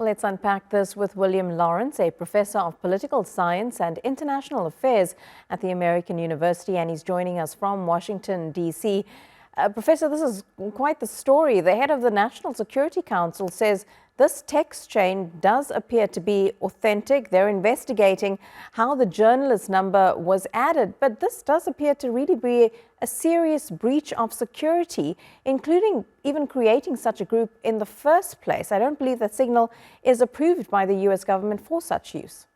Well, let's unpack this with William Lawrence, a professor of political science and international affairs at the American University, and he's joining us from Washington, D.C. Professor, this is quite the story. The head of the National Security Council says this text chain does appear to be authentic. They're investigating how the journalist number was added, but this does appear to really be a serious breach of security, including even creating such a group in the first place. I don't believe that signal is approved by the U.S. government for such use.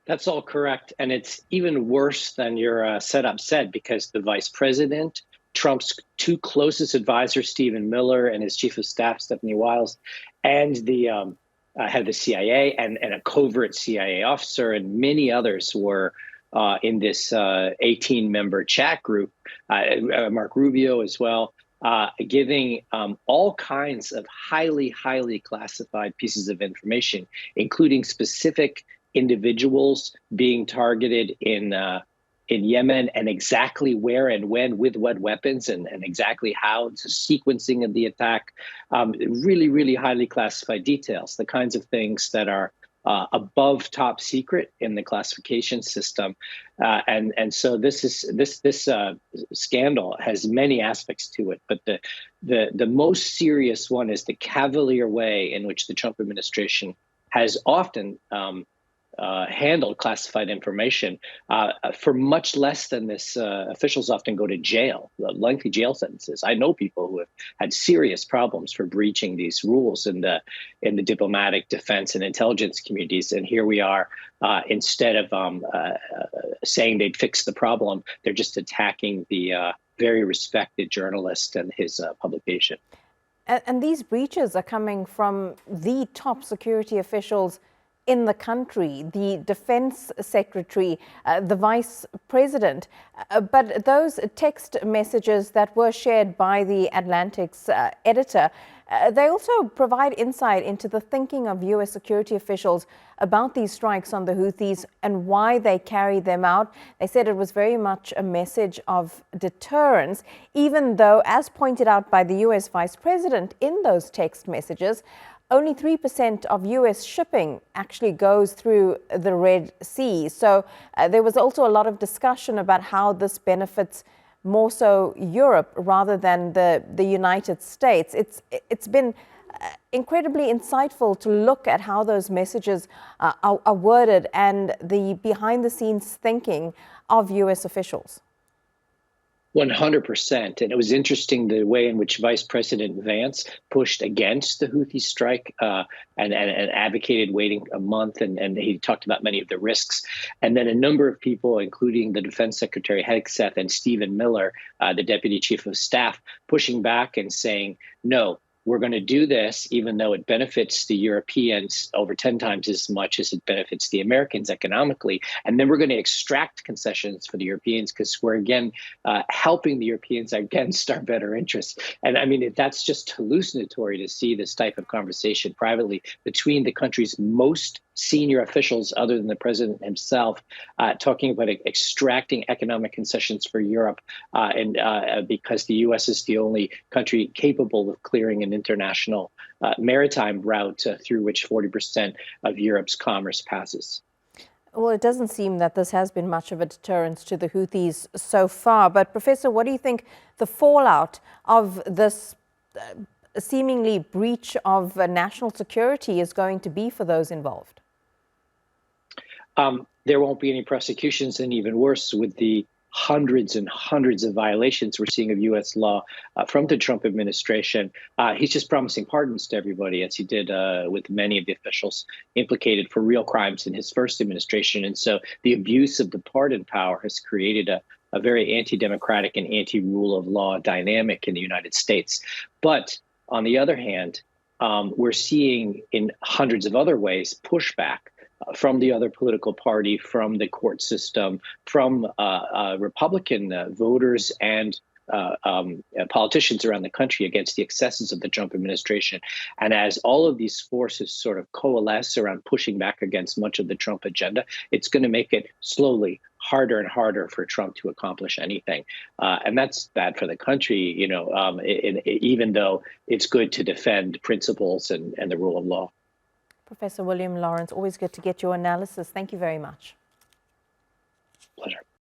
That's all correct. And it's even worse than your setup said, because the vice president, Trump's two closest advisors, Stephen Miller and his chief of staff, Stephanie Wiles, and the head of the CIA and a covert CIA officer, and many others were in this 18-member chat group, Mark Rubio as well, giving all kinds of highly classified pieces of information, including specific individuals being targeted in Yemen, and exactly where and when, with what weapons, and exactly how, the sequencing of the attack. Really highly classified details, the kinds of things that are above top secret in the classification system. And so this scandal has many aspects to it, but the most serious one is the cavalier way in which the Trump administration has often handled classified information for much less than this. Officials often go to jail, lengthy jail sentences. I know people who have had serious problems for breaching these rules in the diplomatic, defense, and intelligence communities. And here we are, instead of saying they'd fix the problem, they're just attacking the very respected journalist and his publication. And these breaches are coming from the top security officials in the country, the defense secretary, the vice president. But those text messages that were shared by the Atlantic's editor, they also provide insight into the thinking of U.S. security officials about these strikes on the Houthis and why they carried them out. They said it was very much a message of deterrence, even though, as pointed out by the U.S. vice president in those text messages, only 3% of U.S. shipping actually goes through the Red Sea. So there was also a lot of discussion about how this benefits more so Europe rather than the United States. It's been incredibly insightful to look at how those messages are worded and the behind-the-scenes thinking of U.S. officials. 100%. And it was interesting the way in which Vice President Vance pushed against the Houthi strike and advocated waiting a month. And he talked about many of the risks. And then a number of people, including the Defense Secretary Hegseth and Stephen Miller, the Deputy Chief of Staff, pushing back and saying, no, we're going to do this, even though it benefits the Europeans over 10 times as much as it benefits the Americans economically. And then we're going to extract concessions for the Europeans because we're, again, helping the Europeans against our better interests. And I mean, that's just hallucinatory to see this type of conversation privately between the country's most senior officials, other than the president himself, talking about extracting economic concessions for Europe, and because the U.S. is the only country capable of clearing an international maritime route through which 40% of Europe's commerce passes. Well, it doesn't seem that this has been much of a deterrence to the Houthis so far. But Professor, what do you think the fallout of this seemingly breach of national security is going to be for those involved? There won't be any prosecutions, and even worse, with the hundreds and hundreds of violations we're seeing of U.S. law from the Trump administration. He's just promising pardons to everybody, as he did with many of the officials implicated for real crimes in his first administration. And so the abuse of the pardon power has created a very anti-democratic and anti-rule of law dynamic in the United States. But on the other hand, we're seeing in hundreds of other ways pushback from the other political party, from the court system, from Republican voters and politicians around the country against the excesses of the Trump administration. And as all of these forces sort of coalesce around pushing back against much of the Trump agenda, it's going to make it slowly harder and harder for Trump to accomplish anything. And that's bad for the country, even though it's good to defend principles and the rule of law. Professor William Lawrence, always good to get your analysis. Thank you very much. Pleasure.